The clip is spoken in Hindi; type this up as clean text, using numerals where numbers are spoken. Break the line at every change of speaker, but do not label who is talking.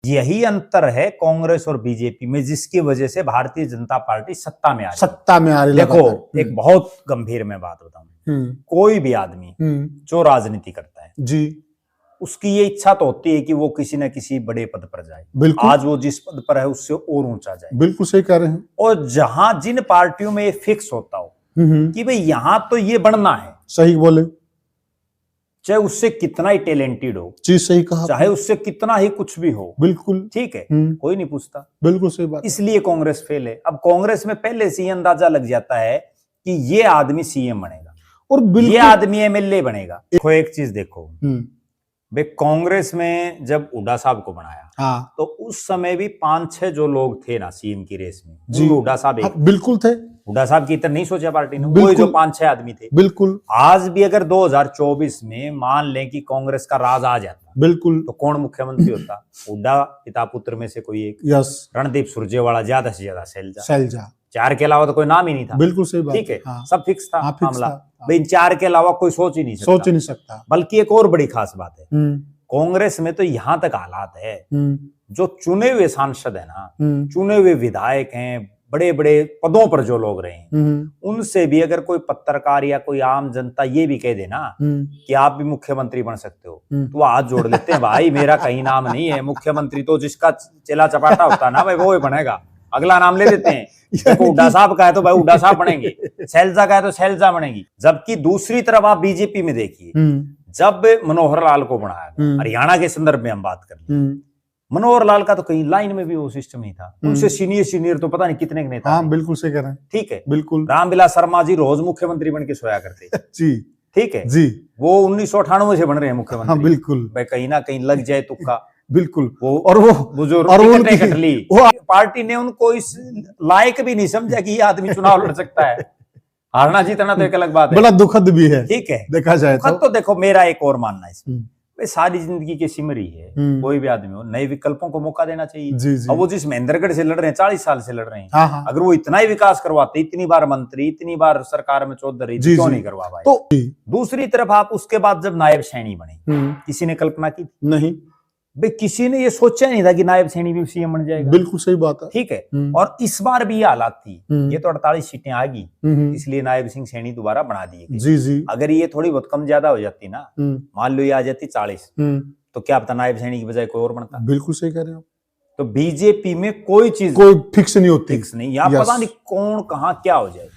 यही अंतर है कांग्रेस और बीजेपी में, जिसकी वजह से भारतीय जनता पार्टी सत्ता में आ रही। देखो एक बहुत गंभीर मैं बात बताऊं, कोई भी आदमी जो राजनीति करता है जी, उसकी ये इच्छा तो होती है कि वो किसी न किसी बड़े पद पर जाए। आज वो जिस पद पर है उससे और ऊंचा जाए। बिल्कुल सही कह रहे हैं। और जहां जिन पार्टियों में ये फिक्स होता हो कि भाई यहां तो ये बनना है, सही बोले, चाहे उससे कितना ही टैलेंटेड हो, जी सही कहा, चाहे उससे कितना ही कुछ भी हो, बिल्कुल ठीक है, कोई नहीं पूछता। बिल्कुल सही बात। इसलिए कांग्रेस फेल है। अब कांग्रेस में पहले से ही अंदाजा लग जाता है कि ये आदमी सीएम बनेगा और ये आदमी एमएलए बनेगा। देखो एक चीज देखो, वे कांग्रेस में जब हुड्डा साहब को बनाया तो उस समय भी 5-6 जो लोग थे ना सीएम की रेस में, जी हुड्डा साहब एक बिल्कुल थे। हुड्डा साहब की इतना नहीं सोचा पार्टी ने, वो जो 5-6 आदमी थे। बिल्कुल। आज भी अगर 2024 में मान लें कि कांग्रेस का राज आ जाता, बिल्कुल, तो कौन मुख्यमंत्री होता? हुड्डा पिता पुत्र में से कोई एक, यस, रणदीप सुरजेवाला, ज्यादा से ज्यादा शैलजा, 4 के अलावा तो कोई नाम ही नहीं था। बिल्कुल सही बात, ठीक है, सब फिक्स था मामला। भाई इन 4 के अलावा कोई सोच ही नहीं सकता। बल्कि एक और बड़ी खास बात है, कांग्रेस में तो यहां तक हालात है, जो चुने हुए सांसद है ना, चुने हुए विधायक हैं, बड़े बड़े पदों पर जो लोग रहे हैं, उनसे भी अगर कोई पत्रकार या कोई आम जनता ये भी कह देना कि आप भी मुख्यमंत्री बन सकते हो, तो हाथ जोड़ लेते हैं, भाई मेरा कहीं नाम नहीं है, मुख्यमंत्री तो जिसका चेला चपाटा होता है ना भाई वो ही बनेगा, अगला नाम ले देते हैं। हुड्डा साहब का है तो भाई हुड्डा साहब बनेंगे, शैलजा का है तो शैलजा बनेगी। जबकि दूसरी तरफ आप बीजेपी में देखिए, जब मनोहर लाल को बनाया, हरियाणा के संदर्भ में हम बात कर रहे, मनोहर लाल का तो कहीं लाइन में भी वो सिस्टम ही था, उनसे सीनियर तो पता नहीं कितने के नेता। हाँ बिल्कुल सही कह रहे हैं, ठीक है, बिल्कुल। रामविलास शर्मा जी रोज मुख्यमंत्री बन के सोया करते जी, ठीक है जी, वो 1998 से बन रहे हैं मुख्यमंत्री। हाँ बिल्कुल, भाई कहीं ना कहीं लग जाए तुक्का, बिल्कुल। वो बुजुर्ग वो पार्टी ने उनको इस लायक भी नहीं समझा कि ये आदमी चुनाव लड़ सकता है। हारना जीतना तो एक अलग बात है, बड़ा दुखद भी है, ठीक है, देखा जाए तो देखो मेरा एक और मानना है इसमें, सारी जिंदगी की सिमरी है, कोई भी आदमी हो, नए विकल्पों को मौका देना चाहिए। जी जी। अब वो जिस महेंद्रगढ़ से लड़ रहे हैं, 40 साल से लड़ रहे हैं, हाँ, अगर वो इतना ही विकास करवाते, इतनी बार मंत्री, इतनी बार सरकार में चौधरी, क्यों नहीं करवा पाए? तो दूसरी तरफ आप उसके बाद जब नायब सैनी बने, किसी ने कल्पना की? नहीं भाई, किसी ने ये सोचा नहीं था कि नायब सैनी भी सीएम बन जाएगा। बिल्कुल सही बात है, ठीक है। और इस बार भी ये हालात थी, ये तो 48 सीटें आ गई, इसलिए नायब सिंह सैनी दोबारा बना दिए गए। जी जी। अगर ये थोड़ी बहुत कम ज्यादा हो जाती ना, मान लो ये आ जाती 40, तो क्या पता नायब सैनी की बजाय कोई और बनता। बिल्कुल सही कह रहे हो। तो बीजेपी में कोई चीज कोई फिक्स नहीं होती, फिक्स नहीं, यहाँ पता नहीं कौन कहाँ क्या हो जाए।